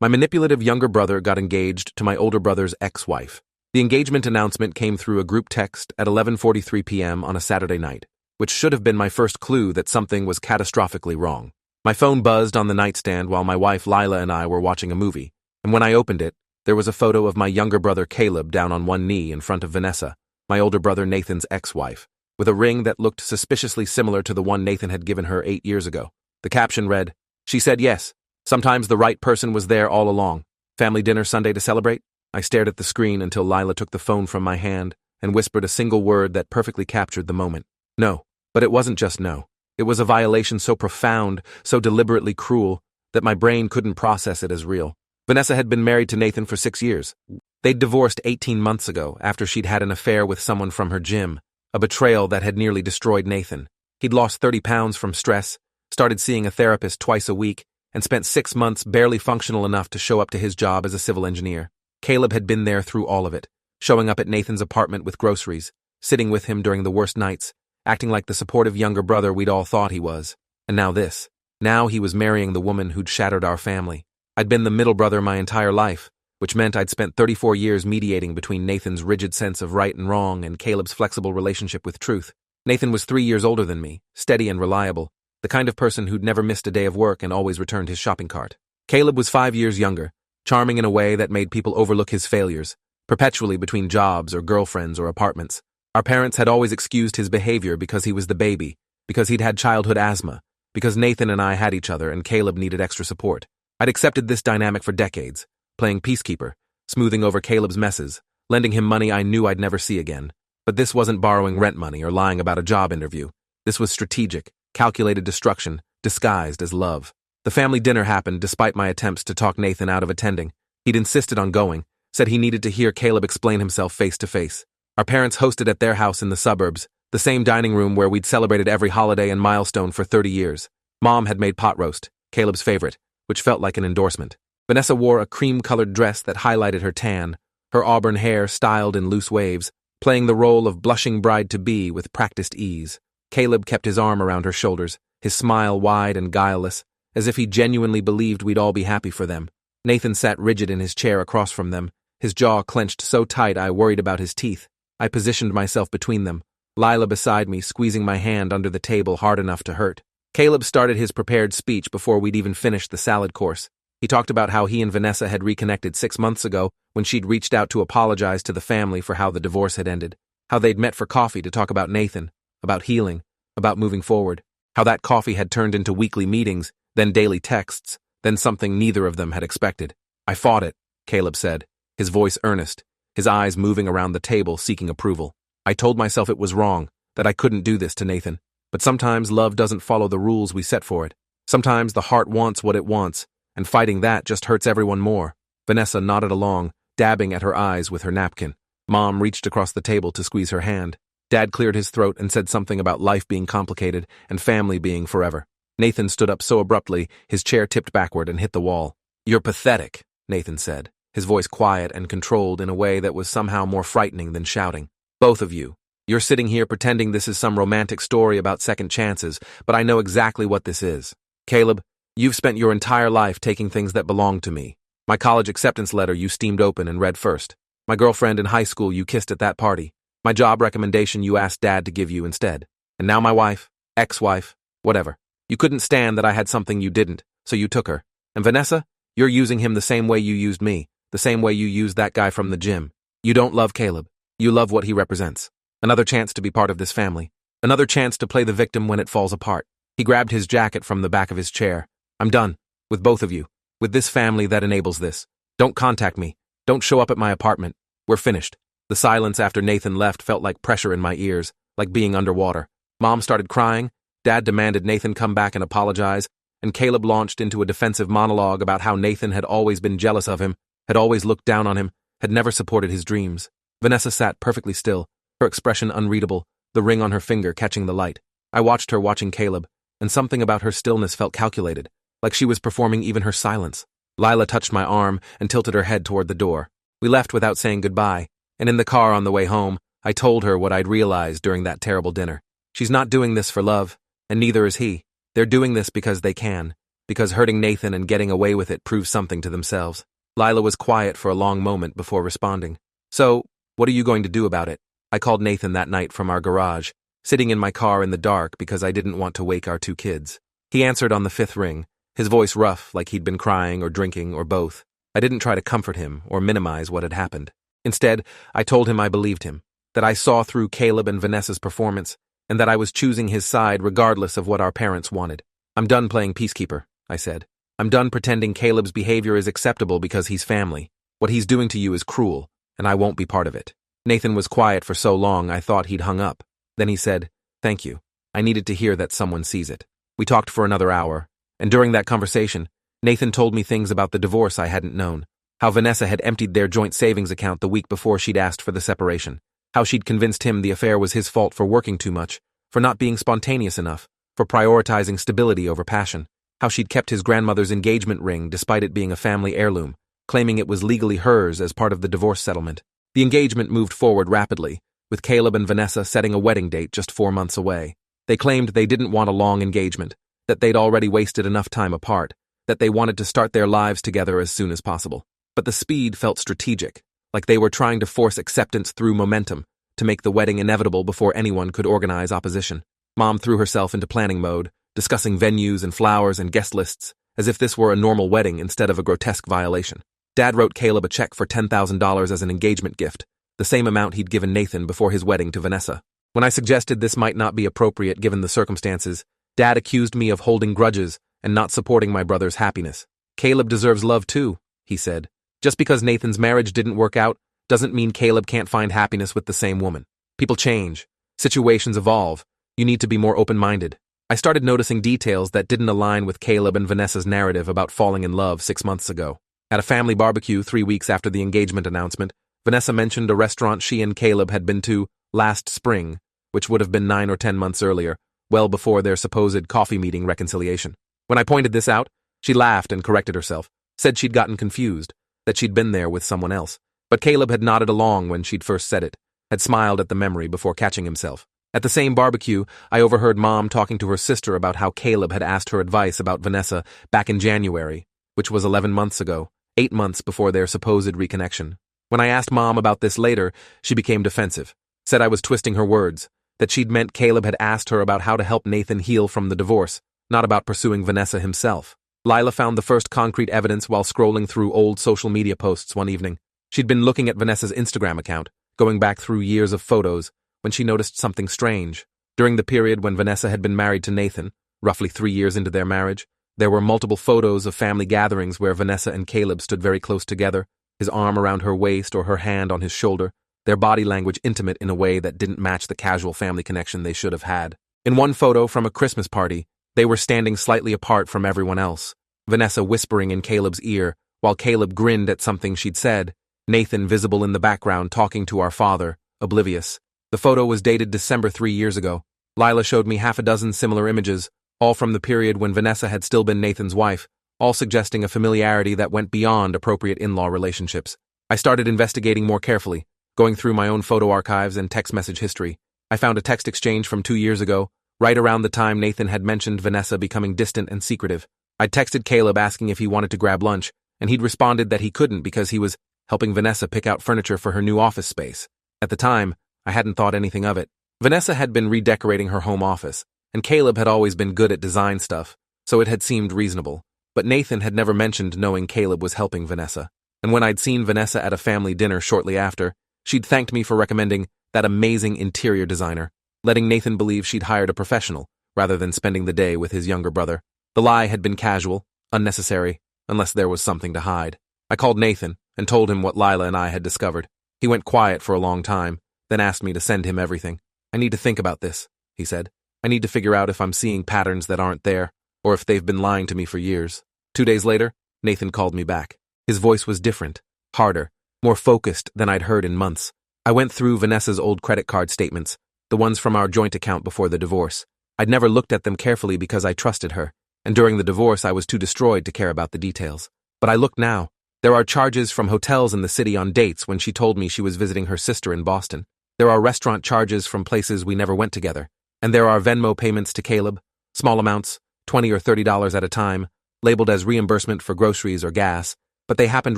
My manipulative younger brother got engaged to my older brother's ex-wife. The engagement announcement came through a group text at 11:43 p.m. on a Saturday night, which should have been my first clue that something was catastrophically wrong. My phone buzzed on the nightstand while my wife Lila and I were watching a movie, and when I opened it, there was a photo of my younger brother Caleb down on one knee in front of Vanessa, my older brother Nathan's ex-wife, with a ring that looked suspiciously similar to the one Nathan had given her 8 years ago. The caption read, "She said yes. Sometimes the right person was there all along. Family dinner Sunday to celebrate?" I stared at the screen until Lila took the phone from my hand and whispered a single word that perfectly captured the moment. No. But it wasn't just no. It was a violation so profound, so deliberately cruel, that my brain couldn't process it as real. Vanessa had been married to Nathan for 6 years. They'd divorced 18 months ago after she'd had an affair with someone from her gym, a betrayal that had nearly destroyed Nathan. He'd lost 30 pounds from stress, started seeing a therapist twice a week, and spent 6 months barely functional enough to show up to his job as a civil engineer. Caleb had been there through all of it, showing up at Nathan's apartment with groceries, sitting with him during the worst nights, acting like the supportive younger brother we'd all thought he was. And now this. Now he was marrying the woman who'd shattered our family. I'd been the middle brother my entire life, which meant I'd spent 34 years mediating between Nathan's rigid sense of right and wrong and Caleb's flexible relationship with truth. Nathan was 3 years older than me, steady and reliable, the kind of person who'd never missed a day of work and always returned his shopping cart. Caleb was 5 years younger, charming in a way that made people overlook his failures, perpetually between jobs or girlfriends or apartments. Our parents had always excused his behavior because he was the baby, because he'd had childhood asthma, because Nathan and I had each other and Caleb needed extra support. I'd accepted this dynamic for decades, playing peacekeeper, smoothing over Caleb's messes, lending him money I knew I'd never see again. But this wasn't borrowing rent money or lying about a job interview. This was strategic, calculated destruction, disguised as love. The family dinner happened despite my attempts to talk Nathan out of attending. He'd insisted on going, said he needed to hear Caleb explain himself face to face. Our parents hosted at their house in the suburbs, the same dining room where we'd celebrated every holiday and milestone for 30 years. Mom had made pot roast, Caleb's favorite, which felt like an endorsement. Vanessa wore a cream-colored dress that highlighted her tan, her auburn hair styled in loose waves, playing the role of blushing bride-to-be with practiced ease. Caleb kept his arm around her shoulders, his smile wide and guileless, as if he genuinely believed we'd all be happy for them. Nathan sat rigid in his chair across from them, his jaw clenched so tight I worried about his teeth. I positioned myself between them, Lila beside me squeezing my hand under the table hard enough to hurt. Caleb started his prepared speech before we'd even finished the salad course. He talked about how he and Vanessa had reconnected 6 months ago when she'd reached out to apologize to the family for how the divorce had ended, how they'd met for coffee to talk about Nathan, about healing, about moving forward, how that coffee had turned into weekly meetings, then daily texts, then something neither of them had expected. "I fought it," Caleb said, his voice earnest, his eyes moving around the table seeking approval. "I told myself it was wrong, that I couldn't do this to Nathan. But sometimes love doesn't follow the rules we set for it. Sometimes the heart wants what it wants, and fighting that just hurts everyone more." Vanessa nodded along, dabbing at her eyes with her napkin. Mom reached across the table to squeeze her hand. Dad cleared his throat and said something about life being complicated and family being forever. Nathan stood up so abruptly, his chair tipped backward and hit the wall. "You're pathetic," Nathan said, his voice quiet and controlled in a way that was somehow more frightening than shouting. "Both of you. You're sitting here pretending this is some romantic story about second chances, but I know exactly what this is. Caleb, you've spent your entire life taking things that belong to me. My college acceptance letter you steamed open and read first. My girlfriend in high school you kissed at that party. My job recommendation you asked Dad to give you instead. And now my wife, ex-wife, whatever. You couldn't stand that I had something you didn't, so you took her. And Vanessa, you're using him the same way you used me, the same way you used that guy from the gym. You don't love Caleb. You love what he represents. Another chance to be part of this family. Another chance to play the victim when it falls apart." He grabbed his jacket from the back of his chair. "I'm done. With both of you. With this family that enables this. Don't contact me. Don't show up at my apartment. We're finished." The silence after Nathan left felt like pressure in my ears, like being underwater. Mom started crying, Dad demanded Nathan come back and apologize, and Caleb launched into a defensive monologue about how Nathan had always been jealous of him, had always looked down on him, had never supported his dreams. Vanessa sat perfectly still, her expression unreadable, the ring on her finger catching the light. I watched her watching Caleb, and something about her stillness felt calculated, like she was performing even her silence. Lila touched my arm and tilted her head toward the door. We left without saying goodbye, and in the car on the way home, I told her what I'd realized during that terrible dinner. She's not doing this for love, and neither is he. They're doing this because they can, because hurting Nathan and getting away with it proved something to themselves. Lila was quiet for a long moment before responding. So, what are you going to do about it? I called Nathan that night from our garage, sitting in my car in the dark because I didn't want to wake our two kids. He answered on the fifth ring, his voice rough like he'd been crying or drinking or both. I didn't try to comfort him or minimize what had happened. Instead, I told him I believed him, that I saw through Caleb and Vanessa's performance, and that I was choosing his side regardless of what our parents wanted. I'm done playing peacekeeper, I said. I'm done pretending Caleb's behavior is acceptable because he's family. What he's doing to you is cruel, and I won't be part of it. Nathan was quiet for so long I thought he'd hung up. Then he said, "Thank you. I needed to hear that someone sees it." We talked for another hour, and during that conversation, Nathan told me things about the divorce I hadn't known. How Vanessa had emptied their joint savings account the week before she'd asked for the separation. How she'd convinced him the affair was his fault for working too much, for not being spontaneous enough, for prioritizing stability over passion. How she'd kept his grandmother's engagement ring despite it being a family heirloom, claiming it was legally hers as part of the divorce settlement. The engagement moved forward rapidly, with Caleb and Vanessa setting a wedding date just 4 months away. They claimed they didn't want a long engagement, that they'd already wasted enough time apart, that they wanted to start their lives together as soon as possible. But the speed felt strategic, like they were trying to force acceptance through momentum, to make the wedding inevitable before anyone could organize opposition. Mom threw herself into planning mode, discussing venues and flowers and guest lists, as if this were a normal wedding instead of a grotesque violation. Dad wrote Caleb a check for $10,000 as an engagement gift, the same amount he'd given Nathan before his wedding to Vanessa. When I suggested this might not be appropriate given the circumstances, Dad accused me of holding grudges and not supporting my brother's happiness. "Caleb deserves love too," he said. "Just because Nathan's marriage didn't work out doesn't mean Caleb can't find happiness with the same woman. People change. Situations evolve. You need to be more open-minded." I started noticing details that didn't align with Caleb and Vanessa's narrative about falling in love 6 months ago. At a family barbecue 3 weeks after the engagement announcement, Vanessa mentioned a restaurant she and Caleb had been to last spring, which would have been 9 or 10 months earlier, well before their supposed coffee meeting reconciliation. When I pointed this out, she laughed and corrected herself, said she'd gotten confused, that she'd been there with someone else. But Caleb had nodded along when she'd first said it, had smiled at the memory before catching himself. At the same barbecue, I overheard Mom talking to her sister about how Caleb had asked her advice about Vanessa back in January, which was 11 months ago, 8 months before their supposed reconnection. When I asked Mom about this later, she became defensive, said I was twisting her words, that she'd meant Caleb had asked her about how to help Nathan heal from the divorce, not about pursuing Vanessa himself. Lila found the first concrete evidence while scrolling through old social media posts one evening. She'd been looking at Vanessa's Instagram account, going back through years of photos, when she noticed something strange. During the period when Vanessa had been married to Nathan, roughly 3 years into their marriage, there were multiple photos of family gatherings where Vanessa and Caleb stood very close together, his arm around her waist or her hand on his shoulder, their body language intimate in a way that didn't match the casual family connection they should have had. In one photo from a Christmas party, they were standing slightly apart from everyone else, Vanessa whispering in Caleb's ear, while Caleb grinned at something she'd said, Nathan visible in the background talking to our father, oblivious. The photo was dated December 3 years ago. Lila showed me half a dozen similar images, all from the period when Vanessa had still been Nathan's wife, all suggesting a familiarity that went beyond appropriate in-law relationships. I started investigating more carefully, going through my own photo archives and text message history. I found a text exchange from 2 years ago, right around the time Nathan had mentioned Vanessa becoming distant and secretive. I'd texted Caleb asking if he wanted to grab lunch, and he'd responded that he couldn't because he was helping Vanessa pick out furniture for her new office space. At the time, I hadn't thought anything of it. Vanessa had been redecorating her home office, and Caleb had always been good at design stuff, so it had seemed reasonable. But Nathan had never mentioned knowing Caleb was helping Vanessa. And when I'd seen Vanessa at a family dinner shortly after, she'd thanked me for recommending that amazing interior designer, letting Nathan believe she'd hired a professional, rather than spending the day with his younger brother. The lie had been casual, unnecessary, unless there was something to hide. I called Nathan and told him what Lila and I had discovered. He went quiet for a long time, then asked me to send him everything. "I need to think about this," he said. "I need to figure out if I'm seeing patterns that aren't there, or if they've been lying to me for years." 2 days later, Nathan called me back. His voice was different, harder, more focused than I'd heard in months. I went through Vanessa's old credit card statements, the ones from our joint account before the divorce. I'd never looked at them carefully because I trusted her, and during the divorce I was too destroyed to care about the details. But I looked now. There are charges from hotels in the city on dates when she told me she was visiting her sister in Boston. There are restaurant charges from places we never went together. And there are Venmo payments to Caleb, small amounts, $20 or $30 at a time, labeled as reimbursement for groceries or gas, but they happened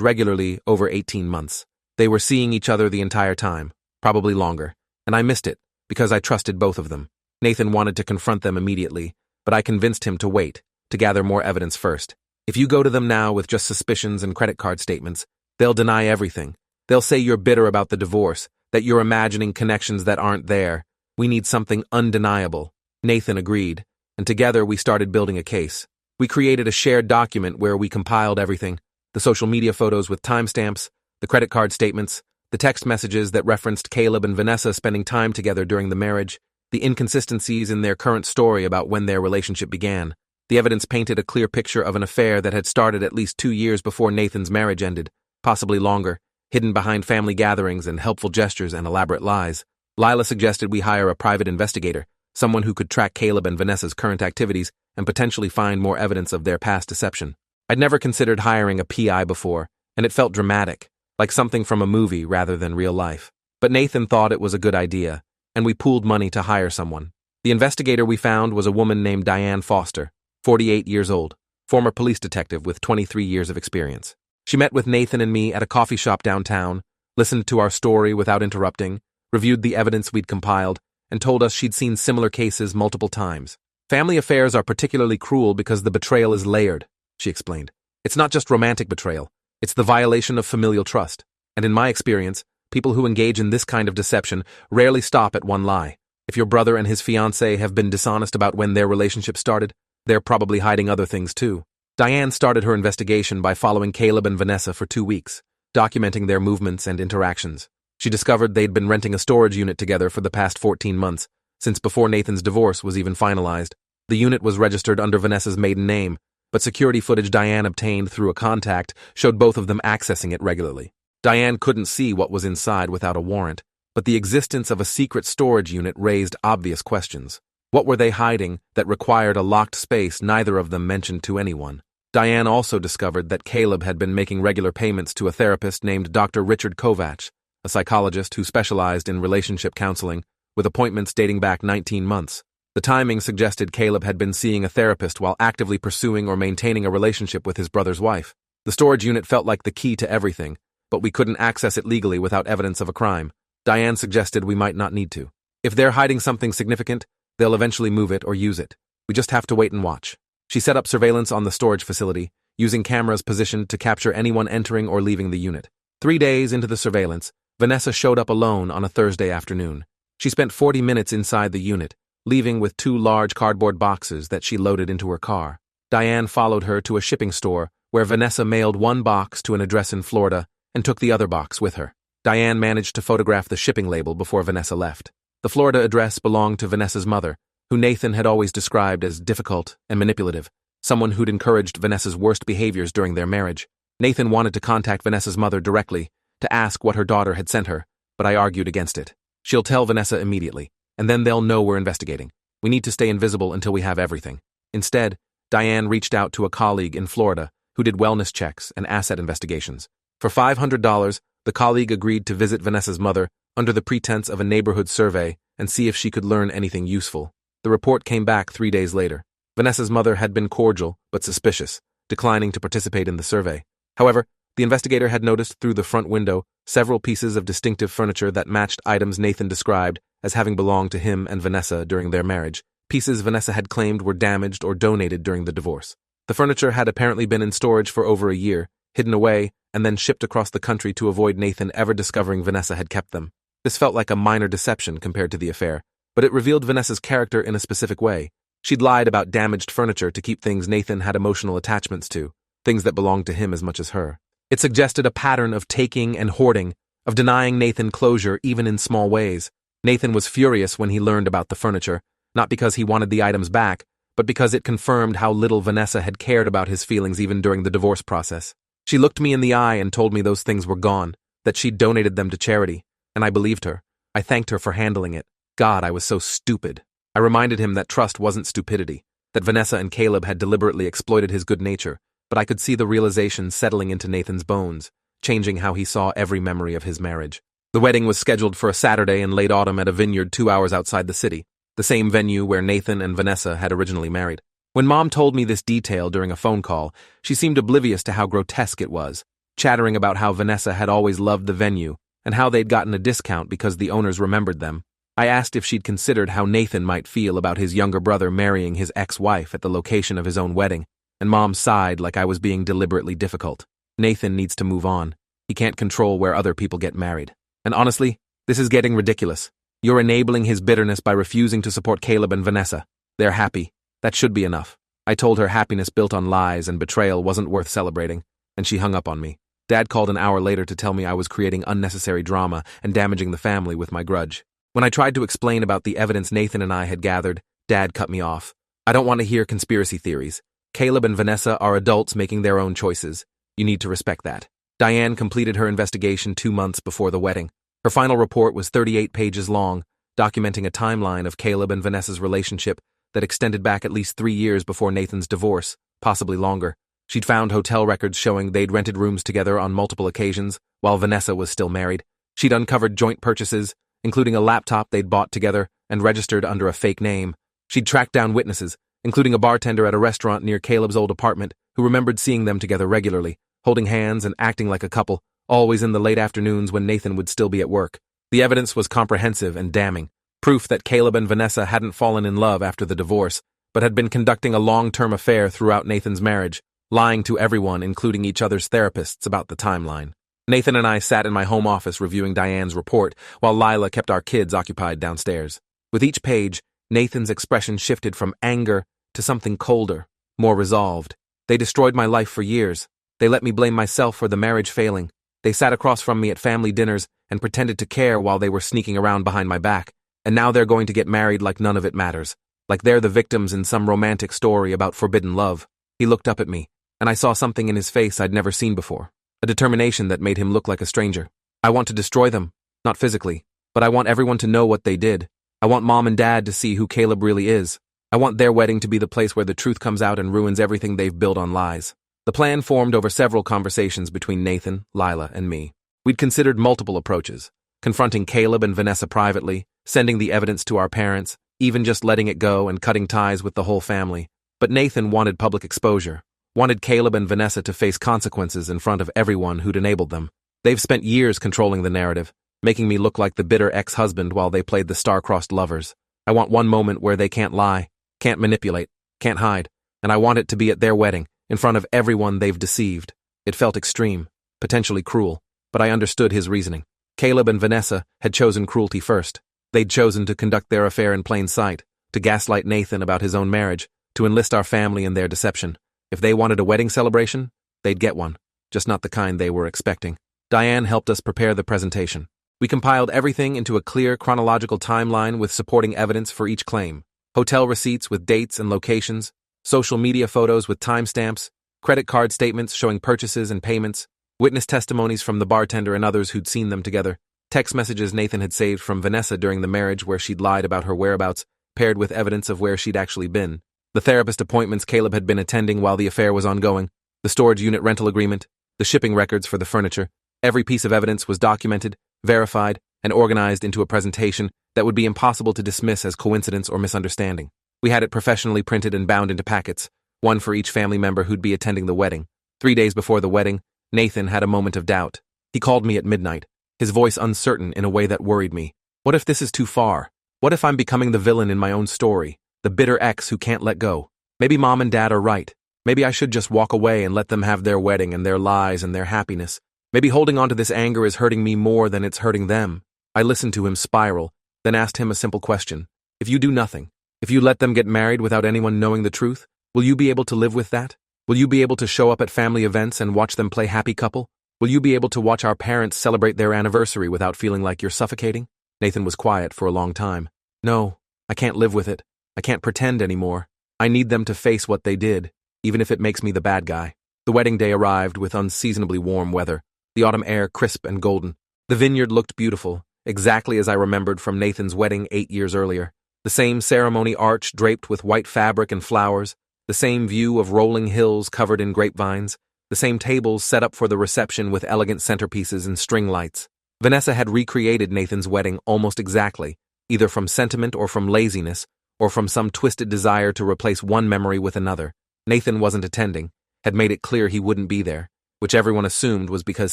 regularly over 18 months. They were seeing each other the entire time, probably longer, and I missed it because I trusted both of them. Nathan wanted to confront them immediately, but I convinced him to wait, to gather more evidence first. If you go to them now with just suspicions and credit card statements, they'll deny everything. They'll say you're bitter about the divorce, that you're imagining connections that aren't there. We need something undeniable. Nathan agreed, and together we started building a case. We created a shared document where we compiled everything: the social media photos with timestamps, the credit card statements, the text messages that referenced Caleb and Vanessa spending time together during the marriage, the inconsistencies in their current story about when their relationship began. The evidence painted a clear picture of an affair that had started at least 2 years before Nathan's marriage ended, possibly longer, hidden behind family gatherings and helpful gestures and elaborate lies. Lila suggested we hire a private investigator, someone who could track Caleb and Vanessa's current activities and potentially find more evidence of their past deception. I'd never considered hiring a PI before, and it felt dramatic, like something from a movie rather than real life. But Nathan thought it was a good idea, and we pooled money to hire someone. The investigator we found was a woman named Diane Foster, 48 years old, former police detective with 23 years of experience. She met with Nathan and me at a coffee shop downtown, listened to our story without interrupting, reviewed the evidence we'd compiled, and told us she'd seen similar cases multiple times. Family affairs are particularly cruel because the betrayal is layered, she explained. It's not just romantic betrayal, it's the violation of familial trust. And in my experience, people who engage in this kind of deception rarely stop at one lie. If your brother and his fiancée have been dishonest about when their relationship started, they're probably hiding other things too. Diane started her investigation by following Caleb and Vanessa for 2 weeks, documenting their movements and interactions. She discovered they'd been renting a storage unit together for the past 14 months, since before Nathan's divorce was even finalized. The unit was registered under Vanessa's maiden name, but security footage Diane obtained through a contact showed both of them accessing it regularly. Diane couldn't see what was inside without a warrant, but the existence of a secret storage unit raised obvious questions. What were they hiding that required a locked space neither of them mentioned to anyone? Diane also discovered that Caleb had been making regular payments to a therapist named Dr. Richard Kovach, a psychologist who specialized in relationship counseling, with appointments dating back 19 months. The timing suggested Caleb had been seeing a therapist while actively pursuing or maintaining a relationship with his brother's wife. The storage unit felt like the key to everything, but we couldn't access it legally without evidence of a crime. Diane suggested we might not need to. If they're hiding something significant, they'll eventually move it or use it. We just have to wait and watch. She set up surveillance on the storage facility, using cameras positioned to capture anyone entering or leaving the unit. 3 days into the surveillance, Vanessa showed up alone on a Thursday afternoon. She spent 40 minutes inside the unit, leaving with 2 large cardboard boxes that she loaded into her car. Diane followed her to a shipping store where Vanessa mailed 1 box to an address in Florida and took the other box with her. Diane managed to photograph the shipping label before Vanessa left. The Florida address belonged to Vanessa's mother, who Nathan had always described as difficult and manipulative, someone who'd encouraged Vanessa's worst behaviors during their marriage. Nathan wanted to contact Vanessa's mother directly to ask what her daughter had sent her, but I argued against it. She'll tell Vanessa immediately, and then they'll know we're investigating. We need to stay invisible until we have everything. Instead, Diane reached out to a colleague in Florida who did wellness checks and asset investigations. For $500, the colleague agreed to visit Vanessa's mother under the pretense of a neighborhood survey and see if she could learn anything useful. The report came back 3 days later. Vanessa's mother had been cordial but suspicious, declining to participate in the survey. However, the investigator had noticed through the front window several pieces of distinctive furniture that matched items Nathan described as having belonged to him and Vanessa during their marriage, pieces Vanessa had claimed were damaged or donated during the divorce. The furniture had apparently been in storage for over a year, hidden away, and then shipped across the country to avoid Nathan ever discovering Vanessa had kept them. This felt like a minor deception compared to the affair, but it revealed Vanessa's character in a specific way. She'd lied about damaged furniture to keep things Nathan had emotional attachments to, things that belonged to him as much as her. It suggested a pattern of taking and hoarding, of denying Nathan closure even in small ways. Nathan was furious when he learned about the furniture, not because he wanted the items back, but because it confirmed how little Vanessa had cared about his feelings even during the divorce process. She looked me in the eye and told me those things were gone, that she'd donated them to charity, and I believed her. I thanked her for handling it. God, I was so stupid. I reminded him that trust wasn't stupidity, that Vanessa and Caleb had deliberately exploited his good nature, but I could see the realization settling into Nathan's bones, changing how he saw every memory of his marriage. The wedding was scheduled for a Saturday in late autumn at a vineyard 2 hours outside the city, the same venue where Nathan and Vanessa had originally married. When Mom told me this detail during a phone call, she seemed oblivious to how grotesque it was, chattering about how Vanessa had always loved the venue and how they'd gotten a discount because the owners remembered them. I asked if she'd considered how Nathan might feel about his younger brother marrying his ex-wife at the location of his own wedding, and Mom sighed like I was being deliberately difficult. Nathan needs to move on. He can't control where other people get married. And honestly, this is getting ridiculous. You're enabling his bitterness by refusing to support Caleb and Vanessa. They're happy. That should be enough. I told her happiness built on lies and betrayal wasn't worth celebrating, and she hung up on me. Dad called an hour later to tell me I was creating unnecessary drama and damaging the family with my grudge. When I tried to explain about the evidence Nathan and I had gathered, Dad cut me off. I don't want to hear conspiracy theories. Caleb and Vanessa are adults making their own choices. You need to respect that. Diane completed her investigation 2 months before the wedding. Her final report was 38 pages long, documenting a timeline of Caleb and Vanessa's relationship that extended back at least 3 years before Nathan's divorce, possibly longer. She'd found hotel records showing they'd rented rooms together on multiple occasions while Vanessa was still married. She'd uncovered joint purchases, including a laptop they'd bought together and registered under a fake name. She'd tracked down witnesses, including a bartender at a restaurant near Caleb's old apartment who remembered seeing them together regularly, holding hands and acting like a couple, always in the late afternoons when Nathan would still be at work. The evidence was comprehensive and damning, proof that Caleb and Vanessa hadn't fallen in love after the divorce, but had been conducting a long-term affair throughout Nathan's marriage, lying to everyone, including each other's therapists, about the timeline. Nathan and I sat in my home office reviewing Diane's report, while Lila kept our kids occupied downstairs. With each page, Nathan's expression shifted from anger to something colder, more resolved. They destroyed my life for years. They let me blame myself for the marriage failing. They sat across from me at family dinners and pretended to care while they were sneaking around behind my back. And now they're going to get married like none of it matters. Like they're the victims in some romantic story about forbidden love. He looked up at me, and I saw something in his face I'd never seen before. A determination that made him look like a stranger. I want to destroy them, not physically, but I want everyone to know what they did. I want Mom and Dad to see who Caleb really is. I want their wedding to be the place where the truth comes out and ruins everything they've built on lies. The plan formed over several conversations between Nathan, Lila, and me. We'd considered multiple approaches, confronting Caleb and Vanessa privately, sending the evidence to our parents, even just letting it go and cutting ties with the whole family. But Nathan wanted public exposure, wanted Caleb and Vanessa to face consequences in front of everyone who'd enabled them. They've spent years controlling the narrative, making me look like the bitter ex-husband while they played the star-crossed lovers. I want one moment where they can't lie, can't manipulate, can't hide, and I want it to be at their wedding, in front of everyone they've deceived. It felt extreme, potentially cruel, but I understood his reasoning. Caleb and Vanessa had chosen cruelty first. They'd chosen to conduct their affair in plain sight, to gaslight Nathan about his own marriage, to enlist our family in their deception. If they wanted a wedding celebration, they'd get one, just not the kind they were expecting. Diane helped us prepare the presentation. We compiled everything into a clear chronological timeline with supporting evidence for each claim. Hotel receipts with dates and locations, social media photos with timestamps, credit card statements showing purchases and payments, witness testimonies from the bartender and others who'd seen them together, text messages Nathan had saved from Vanessa during the marriage where she'd lied about her whereabouts, paired with evidence of where she'd actually been, the therapist appointments Caleb had been attending while the affair was ongoing, the storage unit rental agreement, the shipping records for the furniture. Every piece of evidence was documented, verified, and organized into a presentation that would be impossible to dismiss as coincidence or misunderstanding. We had it professionally printed and bound into packets, one for each family member who'd be attending the wedding. 3 days before the wedding, Nathan had a moment of doubt. He called me at midnight, his voice uncertain in a way that worried me. What if this is too far? What if I'm becoming the villain in my own story, the bitter ex who can't let go? Maybe Mom and Dad are right. Maybe I should just walk away and let them have their wedding and their lies and their happiness. Maybe holding on to this anger is hurting me more than it's hurting them. I listened to him spiral, then asked him a simple question. If you do nothing, if you let them get married without anyone knowing the truth, will you be able to live with that? Will you be able to show up at family events and watch them play happy couple? Will you be able to watch our parents celebrate their anniversary without feeling like you're suffocating? Nathan was quiet for a long time. No, I can't live with it. I can't pretend anymore. I need them to face what they did, even if it makes me the bad guy. The wedding day arrived with unseasonably warm weather, the autumn air crisp and golden. The vineyard looked beautiful, exactly as I remembered from Nathan's wedding 8 years earlier. The same ceremony arch draped with white fabric and flowers, the same view of rolling hills covered in grapevines, the same tables set up for the reception with elegant centerpieces and string lights. Vanessa had recreated Nathan's wedding almost exactly, either from sentiment or from laziness, or from some twisted desire to replace one memory with another. Nathan wasn't attending, had made it clear he wouldn't be there, which everyone assumed was because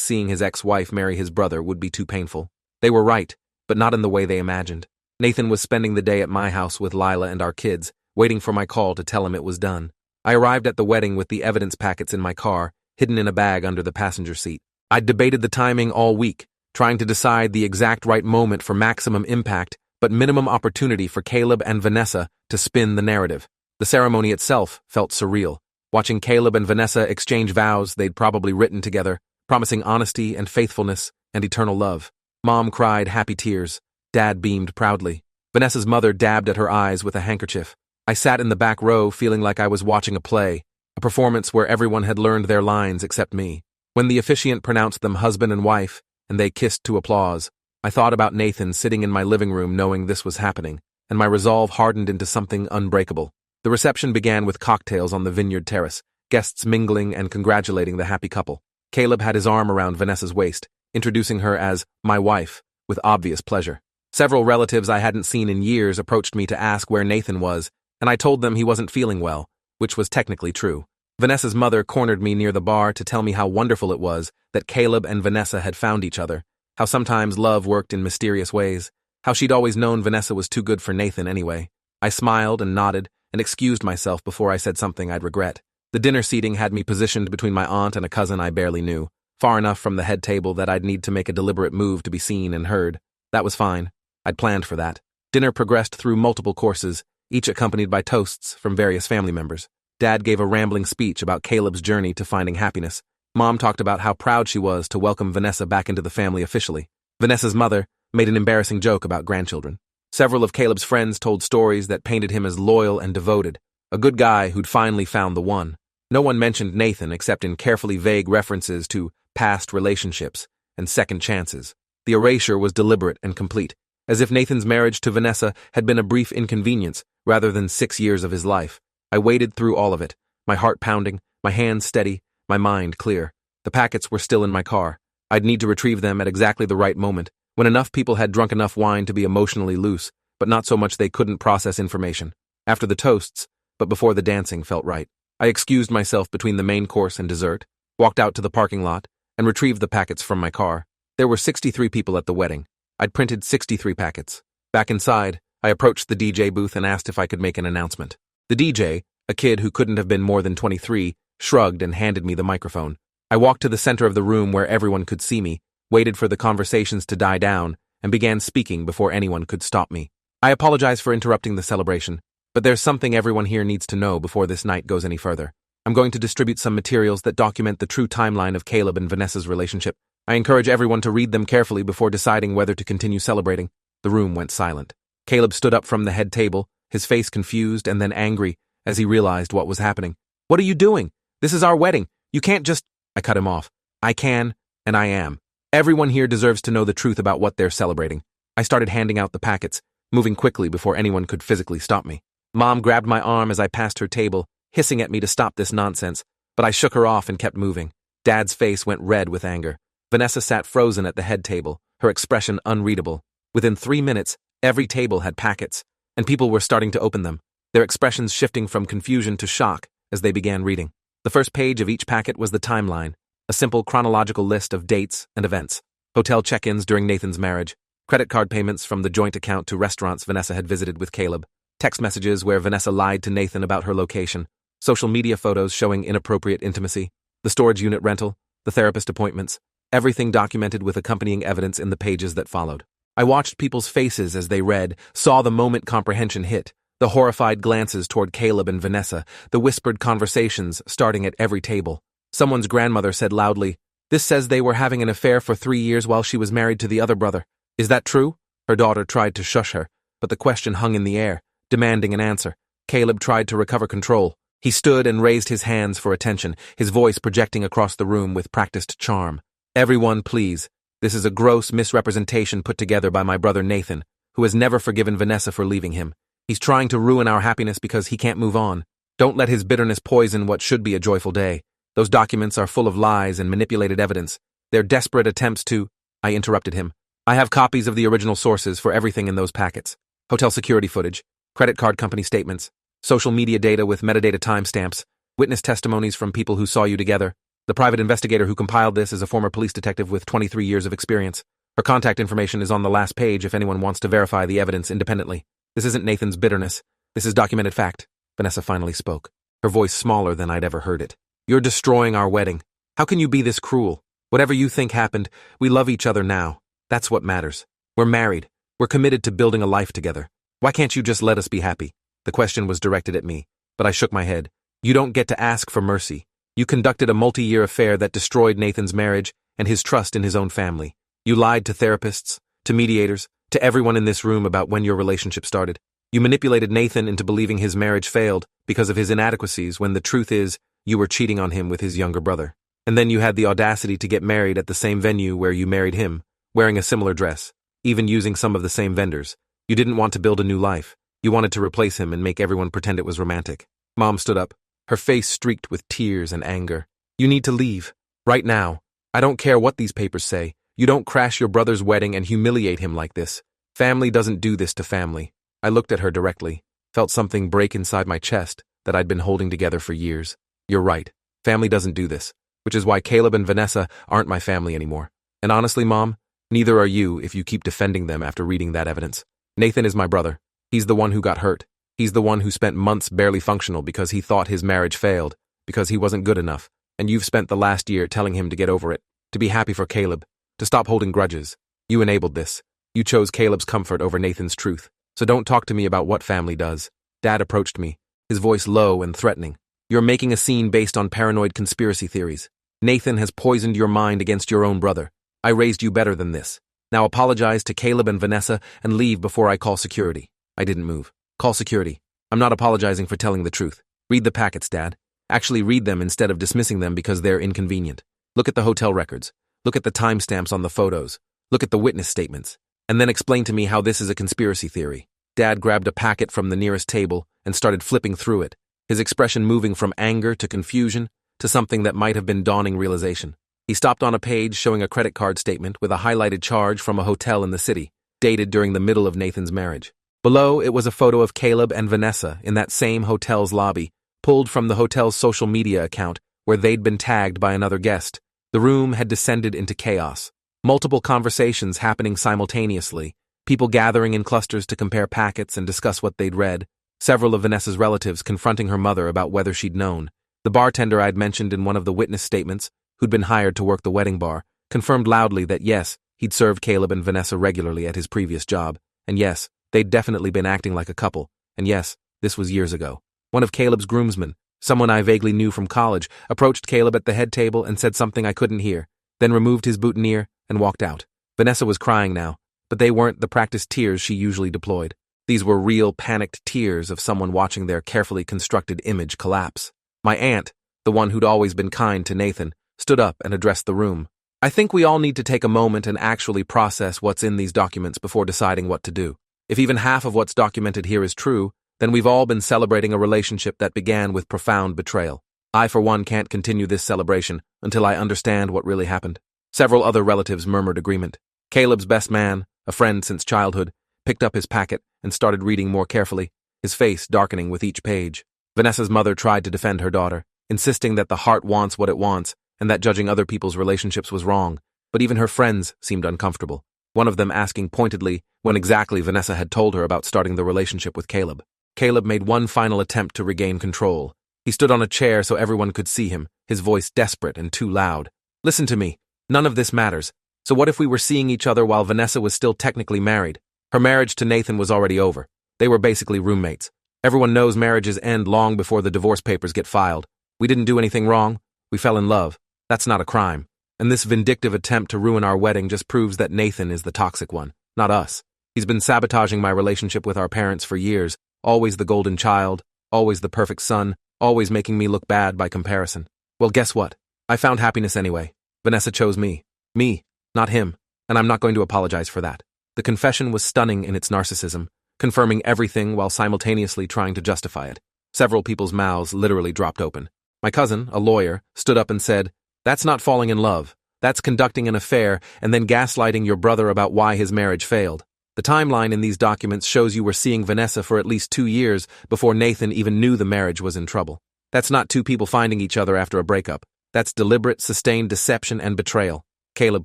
seeing his ex-wife marry his brother would be too painful. They were right, but not in the way they imagined. Nathan was spending the day at my house with Lila and our kids, waiting for my call to tell him it was done. I arrived at the wedding with the evidence packets in my car, hidden in a bag under the passenger seat. I'd debated the timing all week, trying to decide the exact right moment for maximum impact, but minimum opportunity for Caleb and Vanessa to spin the narrative. The ceremony itself felt surreal. Watching Caleb and Vanessa exchange vows they'd probably written together, promising honesty and faithfulness and eternal love. Mom cried happy tears. Dad beamed proudly. Vanessa's mother dabbed at her eyes with a handkerchief. I sat in the back row feeling like I was watching a play, a performance where everyone had learned their lines except me. When the officiant pronounced them husband and wife, and they kissed to applause, I thought about Nathan sitting in my living room knowing this was happening, and my resolve hardened into something unbreakable. The reception began with cocktails on the vineyard terrace, guests mingling and congratulating the happy couple. Caleb had his arm around Vanessa's waist, introducing her as my wife, with obvious pleasure. Several relatives I hadn't seen in years approached me to ask where Nathan was, and I told them he wasn't feeling well, which was technically true. Vanessa's mother cornered me near the bar to tell me how wonderful it was that Caleb and Vanessa had found each other, how sometimes love worked in mysterious ways, how she'd always known Vanessa was too good for Nathan anyway. I smiled and nodded and excused myself before I said something I'd regret. The dinner seating had me positioned between my aunt and a cousin I barely knew, far enough from the head table that I'd need to make a deliberate move to be seen and heard. That was fine. I'd planned for that. Dinner progressed through multiple courses, each accompanied by toasts from various family members. Dad gave a rambling speech about Caleb's journey to finding happiness. Mom talked about how proud she was to welcome Vanessa back into the family officially. Vanessa's mother made an embarrassing joke about grandchildren. Several of Caleb's friends told stories that painted him as loyal and devoted, a good guy who'd finally found the one. No one mentioned Nathan except in carefully vague references to past relationships and second chances. The erasure was deliberate and complete, as if Nathan's marriage to Vanessa had been a brief inconvenience rather than 6 years of his life. I waded through all of it, my heart pounding, my hands steady, my mind clear. The packets were still in my car. I'd need to retrieve them at exactly the right moment, when enough people had drunk enough wine to be emotionally loose, but not so much they couldn't process information. After the toasts, but before the dancing felt right. I excused myself between the main course and dessert, walked out to the parking lot, and retrieved the packets from my car. There were 63 people at the wedding. I'd printed 63 packets. Back inside, I approached the DJ booth and asked if I could make an announcement. The DJ, a kid who couldn't have been more than 23, shrugged and handed me the microphone. I walked to the center of the room where everyone could see me, waited for the conversations to die down, and began speaking before anyone could stop me. I apologize for interrupting the celebration, but there's something everyone here needs to know before this night goes any further. I'm going to distribute some materials that document the true timeline of Caleb and Vanessa's relationship. I encourage everyone to read them carefully before deciding whether to continue celebrating. The room went silent. Caleb stood up from the head table, his face confused and then angry as he realized what was happening. "What are you doing? This is our wedding. You can't just—" I cut him off. "I can, and I am. Everyone here deserves to know the truth about what they're celebrating." I started handing out the packets, moving quickly before anyone could physically stop me. Mom grabbed my arm as I passed her table, hissing at me to stop this nonsense, but I shook her off and kept moving. Dad's face went red with anger. Vanessa sat frozen at the head table, her expression unreadable. Within 3 minutes, every table had packets, and people were starting to open them, their expressions shifting from confusion to shock as they began reading. The first page of each packet was the timeline, a simple chronological list of dates and events. Hotel check-ins during Nathan's marriage, credit card payments from the joint account to restaurants Vanessa had visited with Caleb, text messages where Vanessa lied to Nathan about her location, social media photos showing inappropriate intimacy, the storage unit rental, the therapist appointments, everything documented with accompanying evidence in the pages that followed. I watched people's faces as they read, saw the moment comprehension hit, the horrified glances toward Caleb and Vanessa, the whispered conversations starting at every table. Someone's grandmother said loudly, "This says they were having an affair for 3 years while she was married to the other brother. Is that true?" Her daughter tried to shush her, but the question hung in the air, demanding an answer. Caleb tried to recover control. He stood and raised his hands for attention, his voice projecting across the room with practiced charm. "Everyone, please. This is a gross misrepresentation put together by my brother Nathan, who has never forgiven Vanessa for leaving him. He's trying to ruin our happiness because he can't move on. Don't let his bitterness poison what should be a joyful day. Those documents are full of lies and manipulated evidence. They're desperate attempts to—" I interrupted him. "I have copies of the original sources for everything in those packets. Hotel security footage, credit card company statements, social media data with metadata timestamps, witness testimonies from people who saw you together. The private investigator who compiled this is a former police detective with 23 years of experience. Her contact information is on the last page if anyone wants to verify the evidence independently. This isn't Nathan's bitterness. This is documented fact. Vanessa finally spoke, her voice smaller than I'd ever heard it. You're destroying our wedding. How can you be this cruel? Whatever you think happened, we love each other now. That's what matters. We're married. We're committed to building a life together. Why can't you just let us be happy? The question was directed at me, but I shook my head. You don't get to ask for mercy. You conducted a multi-year affair that destroyed Nathan's marriage and his trust in his own family. You lied to therapists, to mediators, to everyone in this room about when your relationship started. You manipulated Nathan into believing his marriage failed because of his inadequacies when the truth is you were cheating on him with his younger brother. And then you had the audacity to get married at the same venue where you married him, wearing a similar dress, even using some of the same vendors. You didn't want to build a new life. You wanted to replace him and make everyone pretend it was romantic. Mom stood up, her face streaked with tears and anger. You need to leave. Right now. I don't care what these papers say. You don't crash your brother's wedding and humiliate him like this. Family doesn't do this to family. I looked at her directly, felt something break inside my chest that I'd been holding together for years. You're right. Family doesn't do this, which is why Caleb and Vanessa aren't my family anymore. And honestly, Mom, neither are you if you keep defending them after reading that evidence. Nathan is my brother. He's the one who got hurt. He's the one who spent months barely functional because he thought his marriage failed, because he wasn't good enough. And you've spent the last year telling him to get over it, to be happy for Caleb, to stop holding grudges. You enabled this. You chose Caleb's comfort over Nathan's truth. So don't talk to me about what family does. Dad approached me, his voice low and threatening. You're making a scene based on paranoid conspiracy theories. Nathan has poisoned your mind against your own brother. I raised you better than this. Now apologize to Caleb and Vanessa and leave before I call security. I didn't move. Call security. I'm not apologizing for telling the truth. Read the packets, Dad. Actually read them instead of dismissing them because they're inconvenient. Look at the hotel records. Look at the timestamps on the photos. Look at the witness statements. And then explain to me how this is a conspiracy theory. Dad grabbed a packet from the nearest table and started flipping through it, his expression moving from anger to confusion to something that might have been dawning realization. He stopped on a page showing a credit card statement with a highlighted charge from a hotel in the city, dated during the middle of Nathan's marriage. Below, it was a photo of Caleb and Vanessa in that same hotel's lobby, pulled from the hotel's social media account where they'd been tagged by another guest. The room had descended into chaos. Multiple conversations happening simultaneously, people gathering in clusters to compare packets and discuss what they'd read, several of Vanessa's relatives confronting her mother about whether she'd known. The bartender I'd mentioned in one of the witness statements, who'd been hired to work the wedding bar, confirmed loudly that yes, he'd served Caleb and Vanessa regularly at his previous job, and yes, they'd definitely been acting like a couple, and yes, this was years ago. One of Caleb's groomsmen, someone I vaguely knew from college, approached Caleb at the head table and said something I couldn't hear, then removed his boutonniere and walked out. Vanessa was crying now, but they weren't the practiced tears she usually deployed. These were real panicked tears of someone watching their carefully constructed image collapse. My aunt, the one who'd always been kind to Nathan, stood up and addressed the room. I think we all need to take a moment and actually process what's in these documents before deciding what to do. If even half of what's documented here is true, then we've all been celebrating a relationship that began with profound betrayal. I, for one, can't continue this celebration until I understand what really happened. Several other relatives murmured agreement. Caleb's best man, a friend since childhood, picked up his packet and started reading more carefully, his face darkening with each page. Vanessa's mother tried to defend her daughter, insisting that the heart wants what it wants and that judging other people's relationships was wrong, but even her friends seemed uncomfortable, one of them asking pointedly when exactly Vanessa had told her about starting the relationship with Caleb. Caleb made one final attempt to regain control. He stood on a chair so everyone could see him, his voice desperate and too loud. Listen to me. None of this matters. So what if we were seeing each other while Vanessa was still technically married? Her marriage to Nathan was already over. They were basically roommates. Everyone knows marriages end long before the divorce papers get filed. We didn't do anything wrong. We fell in love. That's not a crime. And this vindictive attempt to ruin our wedding just proves that Nathan is the toxic one, not us. He's been sabotaging my relationship with our parents for years, always the golden child, always the perfect son, always making me look bad by comparison. Well, guess what? I found happiness anyway. Vanessa chose me. Me, not him, and I'm not going to apologize for that. The confession was stunning in its narcissism, confirming everything while simultaneously trying to justify it. Several people's mouths literally dropped open. My cousin, a lawyer, stood up and said, "That's not falling in love. That's conducting an affair and then gaslighting your brother about why his marriage failed." The timeline in these documents shows you were seeing Vanessa for at least 2 years before Nathan even knew the marriage was in trouble. That's not two people finding each other after a breakup. That's deliberate, sustained deception and betrayal. Caleb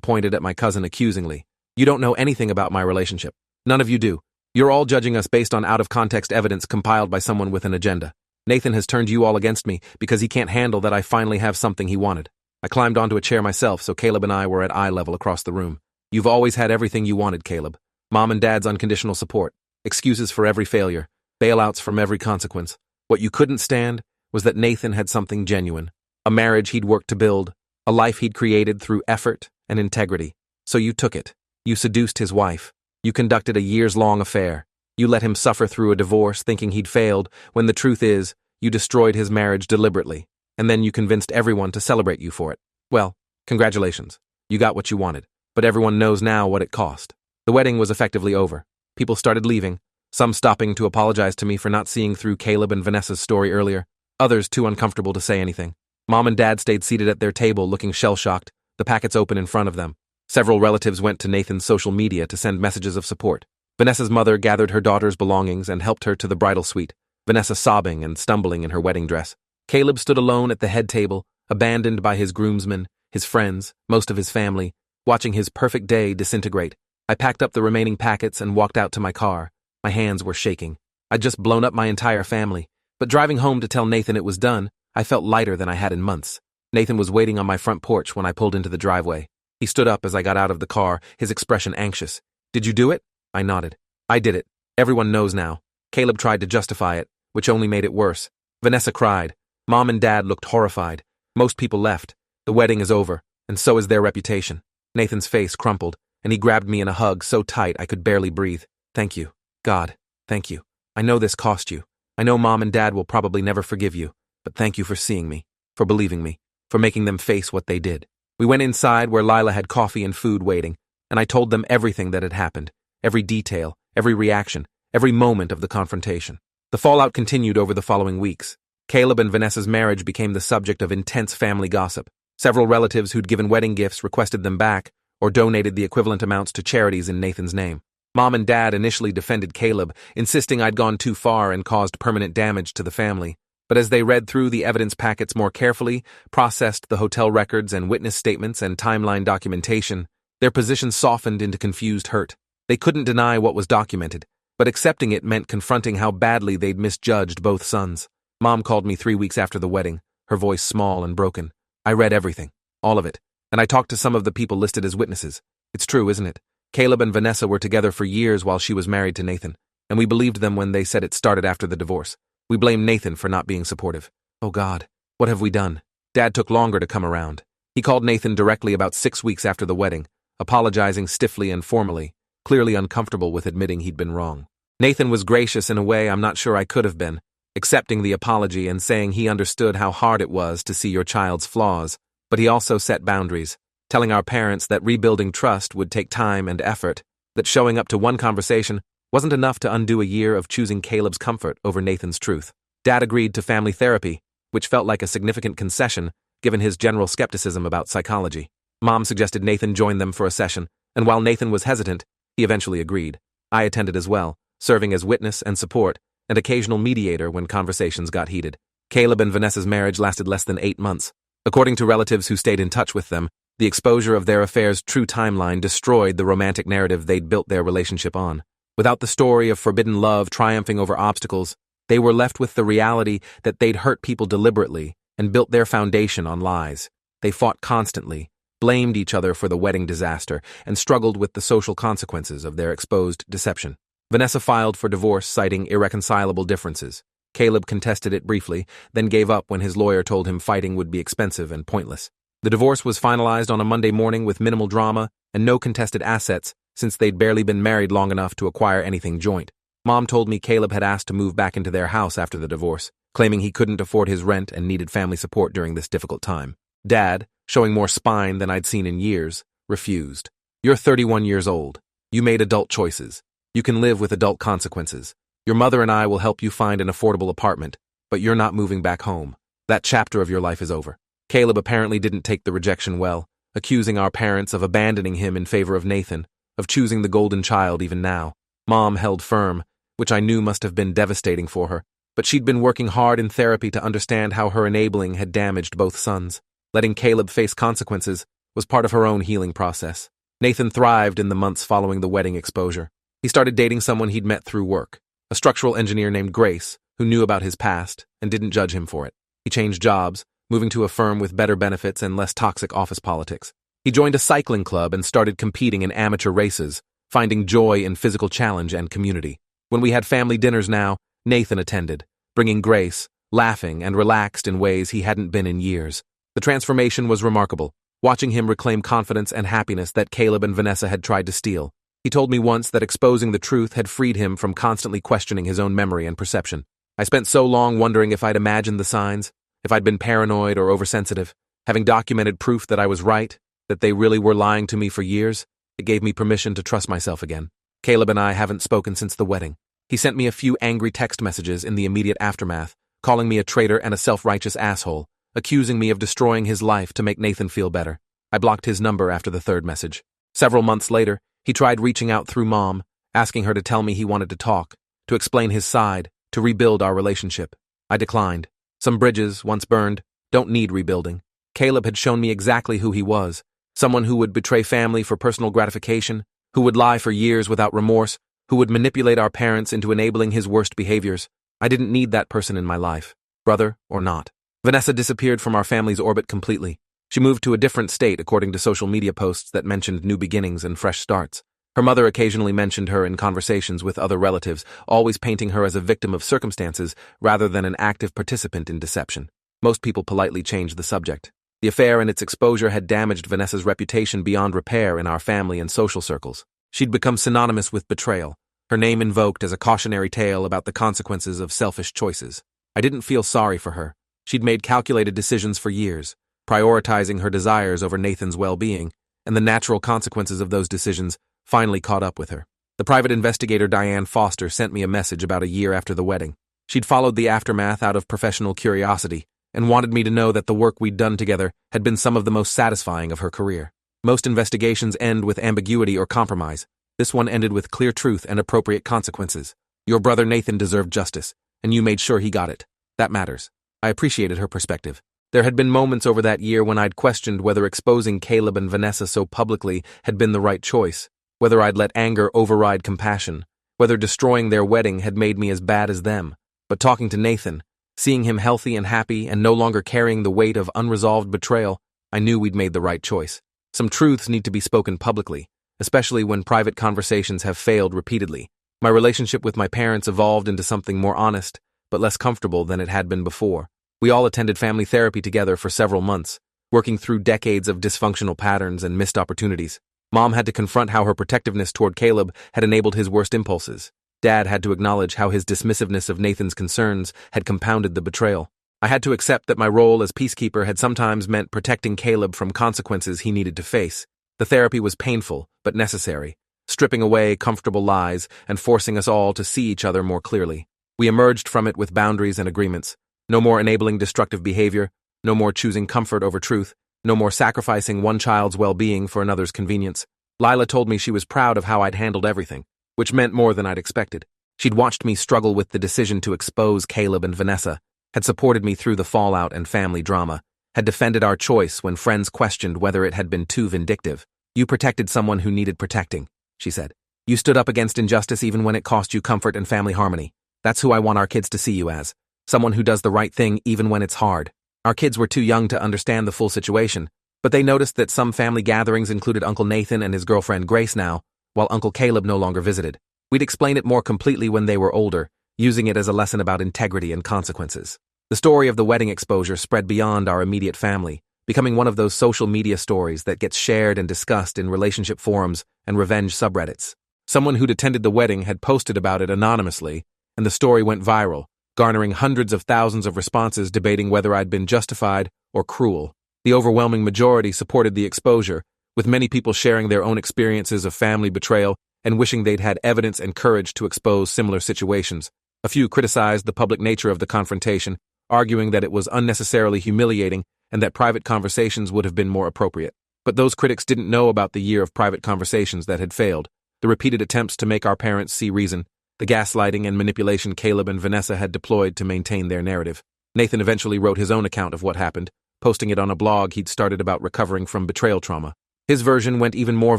pointed at my cousin accusingly. You don't know anything about my relationship. None of you do. You're all judging us based on out-of-context evidence compiled by someone with an agenda. Nathan has turned you all against me because he can't handle that I finally have something he wanted. I climbed onto a chair myself, so Caleb and I were at eye level across the room. You've always had everything you wanted, Caleb. Mom and Dad's unconditional support, excuses for every failure, bailouts from every consequence. What you couldn't stand was that Nathan had something genuine, a marriage he'd worked to build, a life he'd created through effort and integrity. So you took it. You seduced his wife. You conducted a years-long affair. You let him suffer through a divorce thinking he'd failed, when the truth is, you destroyed his marriage deliberately, and then you convinced everyone to celebrate you for it. Well, congratulations. You got what you wanted, but everyone knows now what it cost. The wedding was effectively over. People started leaving, some stopping to apologize to me for not seeing through Caleb and Vanessa's story earlier, others too uncomfortable to say anything. Mom and Dad stayed seated at their table looking shell-shocked, the packets open in front of them. Several relatives went to Nathan's social media to send messages of support. Vanessa's mother gathered her daughter's belongings and helped her to the bridal suite, Vanessa sobbing and stumbling in her wedding dress. Caleb stood alone at the head table, abandoned by his groomsmen, his friends, most of his family, watching his perfect day disintegrate. I packed up the remaining packets and walked out to my car. My hands were shaking. I'd just blown up my entire family, but driving home to tell Nathan it was done, I felt lighter than I had in months. Nathan was waiting on my front porch when I pulled into the driveway. He stood up as I got out of the car, his expression anxious. Did you do it? I nodded. I did it. Everyone knows now. Caleb tried to justify it, which only made it worse. Vanessa cried. Mom and Dad looked horrified. Most people left. The wedding is over, and so is their reputation. Nathan's face crumpled, and he grabbed me in a hug so tight I could barely breathe. Thank you. God, thank you. I know this cost you. I know Mom and Dad will probably never forgive you, but thank you for seeing me, for believing me, for making them face what they did. We went inside where Lila had coffee and food waiting, and I told them everything that had happened, every detail, every reaction, every moment of the confrontation. The fallout continued over the following weeks. Caleb and Vanessa's marriage became the subject of intense family gossip. Several relatives who'd given wedding gifts requested them back, or donated the equivalent amounts to charities in Nathan's name. Mom and Dad initially defended Caleb, insisting I'd gone too far and caused permanent damage to the family. But as they read through the evidence packets more carefully, processed the hotel records and witness statements and timeline documentation, their position softened into confused hurt. They couldn't deny what was documented, but accepting it meant confronting how badly they'd misjudged both sons. Mom called me 3 weeks after the wedding, her voice small and broken. I read everything, all of it, and I talked to some of the people listed as witnesses. It's true, isn't it? Caleb and Vanessa were together for years while she was married to Nathan, and we believed them when they said it started after the divorce. We blamed Nathan for not being supportive. Oh God, what have we done? Dad took longer to come around. He called Nathan directly about 6 weeks after the wedding, apologizing stiffly and formally, clearly uncomfortable with admitting he'd been wrong. Nathan was gracious in a way I'm not sure I could have been, accepting the apology and saying he understood how hard it was to see your child's flaws, but he also set boundaries, telling our parents that rebuilding trust would take time and effort, that showing up to one conversation wasn't enough to undo a year of choosing Caleb's comfort over Nathan's truth. Dad agreed to family therapy, which felt like a significant concession given his general skepticism about psychology. Mom suggested Nathan join them for a session, and while Nathan was hesitant, he eventually agreed. I attended as well, serving as witness and support, and occasional mediator when conversations got heated. Caleb and Vanessa's marriage lasted less than 8 months. According to relatives who stayed in touch with them, the exposure of their affair's true timeline destroyed the romantic narrative they'd built their relationship on. Without the story of forbidden love triumphing over obstacles, they were left with the reality that they'd hurt people deliberately and built their foundation on lies. They fought constantly, blamed each other for the wedding disaster, and struggled with the social consequences of their exposed deception. Vanessa filed for divorce, citing irreconcilable differences. Caleb contested it briefly, then gave up when his lawyer told him fighting would be expensive and pointless. The divorce was finalized on a Monday morning with minimal drama and no contested assets, since they'd barely been married long enough to acquire anything joint. Mom told me Caleb had asked to move back into their house after the divorce, claiming he couldn't afford his rent and needed family support during this difficult time. Dad, showing more spine than I'd seen in years, refused. You're 31 years old. You made adult choices. You can live with adult consequences. Your mother and I will help you find an affordable apartment, but you're not moving back home. That chapter of your life is over. Caleb apparently didn't take the rejection well, accusing our parents of abandoning him in favor of Nathan, of choosing the golden child even now. Mom held firm, which I knew must have been devastating for her, but she'd been working hard in therapy to understand how her enabling had damaged both sons. Letting Caleb face consequences was part of her own healing process. Nathan thrived in the months following the wedding exposure. He started dating someone he'd met through work, a structural engineer named Grace, who knew about his past and didn't judge him for it. He changed jobs, moving to a firm with better benefits and less toxic office politics. He joined a cycling club and started competing in amateur races, finding joy in physical challenge and community. When we had family dinners now, Nathan attended, bringing Grace, laughing and relaxed in ways he hadn't been in years. The transformation was remarkable, watching him reclaim confidence and happiness that Caleb and Vanessa had tried to steal. He told me once that exposing the truth had freed him from constantly questioning his own memory and perception. I spent so long wondering if I'd imagined the signs, if I'd been paranoid or oversensitive. Having documented proof that I was right, that they really were lying to me for years, it gave me permission to trust myself again. Caleb and I haven't spoken since the wedding. He sent me a few angry text messages in the immediate aftermath, calling me a traitor and a self-righteous asshole, accusing me of destroying his life to make Nathan feel better. I blocked his number after the third message. Several months later, he tried reaching out through Mom, asking her to tell me he wanted to talk, to explain his side, to rebuild our relationship. I declined. Some bridges, once burned, don't need rebuilding. Caleb had shown me exactly who he was, someone who would betray family for personal gratification, who would lie for years without remorse, who would manipulate our parents into enabling his worst behaviors. I didn't need that person in my life, brother or not. Vanessa disappeared from our family's orbit completely. She moved to a different state according to social media posts that mentioned new beginnings and fresh starts. Her mother occasionally mentioned her in conversations with other relatives, always painting her as a victim of circumstances rather than an active participant in deception. Most people politely changed the subject. The affair and its exposure had damaged Vanessa's reputation beyond repair in our family and social circles. She'd become synonymous with betrayal, her name invoked as a cautionary tale about the consequences of selfish choices. I didn't feel sorry for her. She'd made calculated decisions for years, prioritizing her desires over Nathan's well-being, and the natural consequences of those decisions finally caught up with her. The private investigator Diane Foster sent me a message about a year after the wedding. She'd followed the aftermath out of professional curiosity and wanted me to know that the work we'd done together had been some of the most satisfying of her career. Most investigations end with ambiguity or compromise. This one ended with clear truth and appropriate consequences. Your brother Nathan deserved justice, and you made sure he got it. That matters. I appreciated her perspective. There had been moments over that year when I'd questioned whether exposing Caleb and Vanessa so publicly had been the right choice, whether I'd let anger override compassion, whether destroying their wedding had made me as bad as them. But talking to Nathan, seeing him healthy and happy and no longer carrying the weight of unresolved betrayal, I knew we'd made the right choice. Some truths need to be spoken publicly, especially when private conversations have failed repeatedly. My relationship with my parents evolved into something more honest, but less comfortable than it had been before. We all attended family therapy together for several months, working through decades of dysfunctional patterns and missed opportunities. Mom had to confront how her protectiveness toward Caleb had enabled his worst impulses. Dad had to acknowledge how his dismissiveness of Nathan's concerns had compounded the betrayal. I had to accept that my role as peacekeeper had sometimes meant protecting Caleb from consequences he needed to face. The therapy was painful, but necessary, stripping away comfortable lies and forcing us all to see each other more clearly. We emerged from it with boundaries and agreements. No more enabling destructive behavior, no more choosing comfort over truth, no more sacrificing one child's well-being for another's convenience. Lila told me she was proud of how I'd handled everything, which meant more than I'd expected. She'd watched me struggle with the decision to expose Caleb and Vanessa, had supported me through the fallout and family drama, had defended our choice when friends questioned whether it had been too vindictive. You protected someone who needed protecting, she said. You stood up against injustice even when it cost you comfort and family harmony. That's who I want our kids to see you as. Someone who does the right thing even when it's hard. Our kids were too young to understand the full situation, but they noticed that some family gatherings included Uncle Nathan and his girlfriend Grace now, while Uncle Caleb no longer visited. We'd explain it more completely when they were older, using it as a lesson about integrity and consequences. The story of the wedding exposure spread beyond our immediate family, becoming one of those social media stories that gets shared and discussed in relationship forums and revenge subreddits. Someone who'd attended the wedding had posted about it anonymously, and the story went viral, garnering hundreds of thousands of responses debating whether I'd been justified or cruel. The overwhelming majority supported the exposure, with many people sharing their own experiences of family betrayal and wishing they'd had evidence and courage to expose similar situations. A few criticized the public nature of the confrontation, arguing that it was unnecessarily humiliating and that private conversations would have been more appropriate. But those critics didn't know about the year of private conversations that had failed, the repeated attempts to make our parents see reason, the gaslighting and manipulation Caleb and Vanessa had deployed to maintain their narrative. Nathan eventually wrote his own account of what happened, posting it on a blog he'd started about recovering from betrayal trauma. His version went even more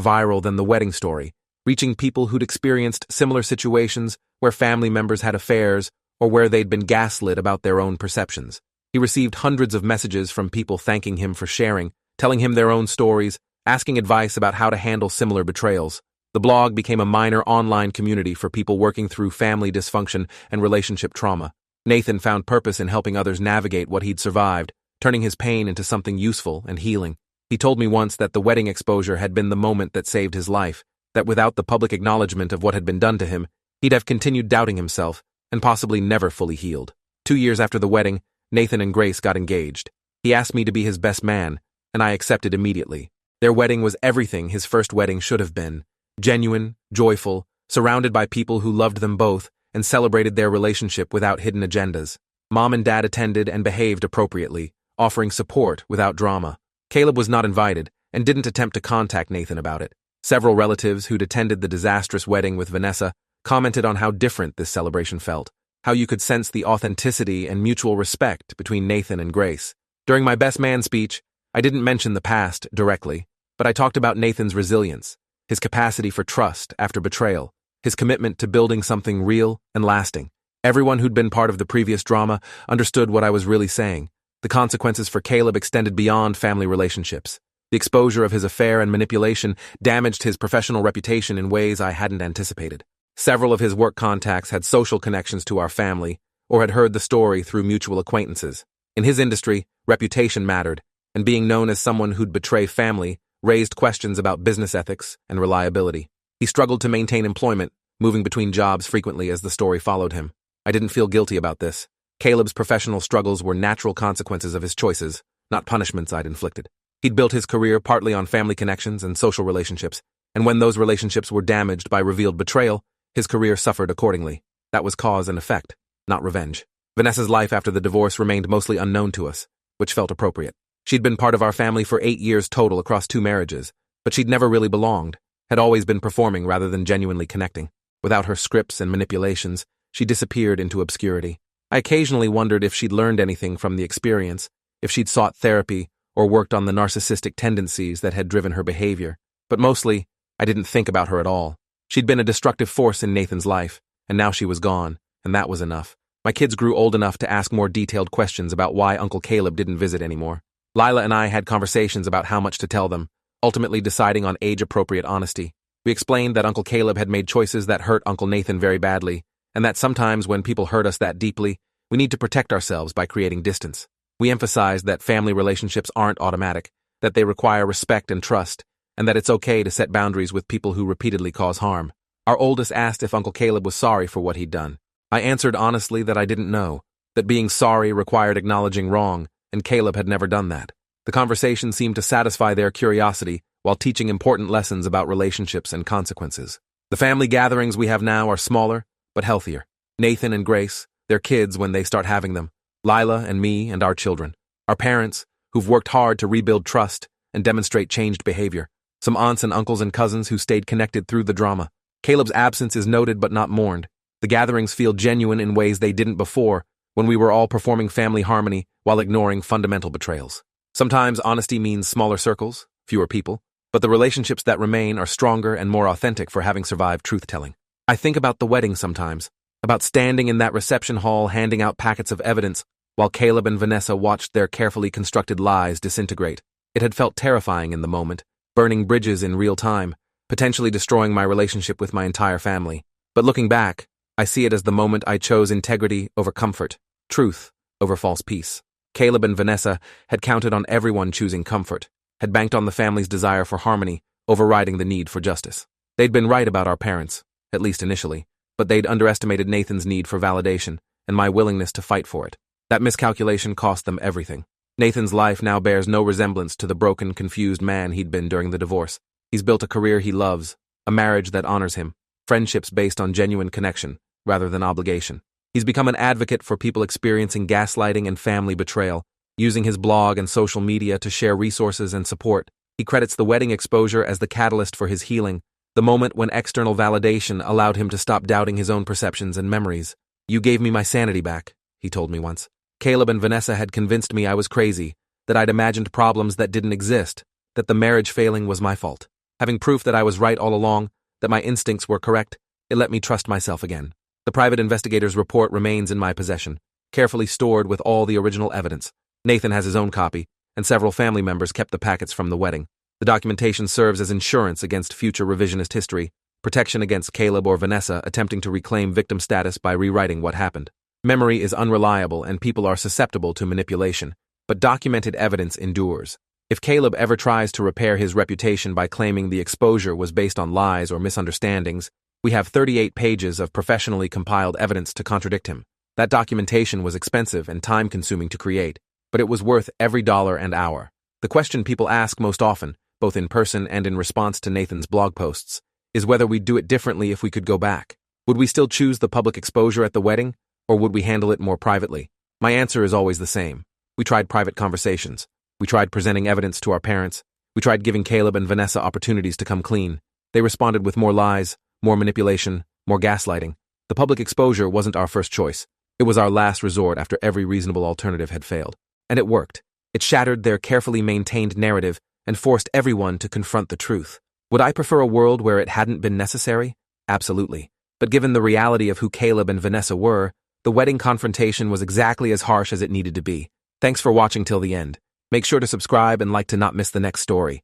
viral than the wedding story, reaching people who'd experienced similar situations where family members had affairs or where they'd been gaslit about their own perceptions. He received hundreds of messages from people thanking him for sharing, telling him their own stories, asking advice about how to handle similar betrayals. The blog became a minor online community for people working through family dysfunction and relationship trauma. Nathan found purpose in helping others navigate what he'd survived, turning his pain into something useful and healing. He told me once that the wedding exposure had been the moment that saved his life, that without the public acknowledgement of what had been done to him, he'd have continued doubting himself and possibly never fully healed. 2 years after the wedding, Nathan and Grace got engaged. He asked me to be his best man, and I accepted immediately. Their wedding was everything his first wedding should have been: genuine, joyful, surrounded by people who loved them both and celebrated their relationship without hidden agendas. Mom and Dad attended and behaved appropriately, offering support without drama. Caleb was not invited and didn't attempt to contact Nathan about it. Several relatives who'd attended the disastrous wedding with Vanessa commented on how different this celebration felt, how you could sense the authenticity and mutual respect between Nathan and Grace. During my best man speech, I didn't mention the past directly, but I talked about Nathan's resilience, his capacity for trust after betrayal, his commitment to building something real and lasting. Everyone who'd been part of the previous drama understood what I was really saying. The consequences for Caleb extended beyond family relationships. The exposure of his affair and manipulation damaged his professional reputation in ways I hadn't anticipated. Several of his work contacts had social connections to our family or had heard the story through mutual acquaintances. In his industry, reputation mattered, and being known as someone who'd betray family raised questions about business ethics and reliability. He struggled to maintain employment, moving between jobs frequently as the story followed him. I didn't feel guilty about this. Caleb's professional struggles were natural consequences of his choices, not punishments I'd inflicted. He'd built his career partly on family connections and social relationships, and when those relationships were damaged by revealed betrayal, his career suffered accordingly. That was cause and effect, not revenge. Vanessa's life after the divorce remained mostly unknown to us, which felt appropriate. She'd been part of our family for 8 years total across 2 marriages, but she'd never really belonged, had always been performing rather than genuinely connecting. Without her scripts and manipulations, she disappeared into obscurity. I occasionally wondered if she'd learned anything from the experience, if she'd sought therapy or worked on the narcissistic tendencies that had driven her behavior, but mostly, I didn't think about her at all. She'd been a destructive force in Nathan's life, and now she was gone, and that was enough. My kids grew old enough to ask more detailed questions about why Uncle Caleb didn't visit anymore. Lila and I had conversations about how much to tell them, ultimately deciding on age-appropriate honesty. We explained that Uncle Caleb had made choices that hurt Uncle Nathan very badly, and that sometimes when people hurt us that deeply, we need to protect ourselves by creating distance. We emphasized that family relationships aren't automatic, that they require respect and trust, and that it's okay to set boundaries with people who repeatedly cause harm. Our oldest asked if Uncle Caleb was sorry for what he'd done. I answered honestly that I didn't know, that being sorry required acknowledging wrong, and Caleb had never done that. The conversation seemed to satisfy their curiosity while teaching important lessons about relationships and consequences. The family gatherings we have now are smaller, but healthier. Nathan and Grace, their kids when they start having them, Lila and me and our children, our parents, who've worked hard to rebuild trust and demonstrate changed behavior, some aunts and uncles and cousins who stayed connected through the drama. Caleb's absence is noted but not mourned. The gatherings feel genuine in ways they didn't before, when we were all performing family harmony while ignoring fundamental betrayals. Sometimes honesty means smaller circles, fewer people, but the relationships that remain are stronger and more authentic for having survived truth-telling. I think about the wedding sometimes, about standing in that reception hall handing out packets of evidence while Caleb and Vanessa watched their carefully constructed lies disintegrate. It had felt terrifying in the moment, burning bridges in real time, potentially destroying my relationship with my entire family. But looking back, I see it as the moment I chose integrity over comfort, truth over false peace. Caleb and Vanessa had counted on everyone choosing comfort, had banked on the family's desire for harmony, overriding the need for justice. They'd been right about our parents, at least initially, but they'd underestimated Nathan's need for validation and my willingness to fight for it. That miscalculation cost them everything. Nathan's life now bears no resemblance to the broken, confused man he'd been during the divorce. He's built a career he loves, a marriage that honors him, friendships based on genuine connection rather than obligation. He's become an advocate for people experiencing gaslighting and family betrayal, using his blog and social media to share resources and support. He credits the wedding exposure as the catalyst for his healing, The moment when external validation allowed him to stop doubting his own perceptions and memories. "You gave me my sanity back," he told me once. Caleb and Vanessa had convinced me I was crazy, that I'd imagined problems that didn't exist, that the marriage failing was my fault. Having proof that I was right all along, that my instincts were correct, it let me trust myself again. The private investigator's report remains in my possession, carefully stored with all the original evidence. Nathan has his own copy, and several family members kept the packets from the wedding. The documentation serves as insurance against future revisionist history, protection against Caleb or Vanessa attempting to reclaim victim status by rewriting what happened. Memory is unreliable and people are susceptible to manipulation, but documented evidence endures. If Caleb ever tries to repair his reputation by claiming the exposure was based on lies or misunderstandings, we have 38 pages of professionally compiled evidence to contradict him. That documentation was expensive and time-consuming to create, but it was worth every dollar and hour. The question people ask most often, both in person and in response to Nathan's blog posts, is whether we'd do it differently if we could go back. Would we still choose the public exposure at the wedding, or would we handle it more privately? My answer is always the same. We tried private conversations. We tried presenting evidence to our parents. We tried giving Caleb and Vanessa opportunities to come clean. They responded with more lies, more manipulation, more gaslighting. The public exposure wasn't our first choice. It was our last resort after every reasonable alternative had failed. And it worked. It shattered their carefully maintained narrative and forced everyone to confront the truth. Would I prefer a world where it hadn't been necessary? Absolutely. But given the reality of who Caleb and Vanessa were, the wedding confrontation was exactly as harsh as it needed to be. Thanks for watching till the end. Make sure to subscribe and like to not miss the next story.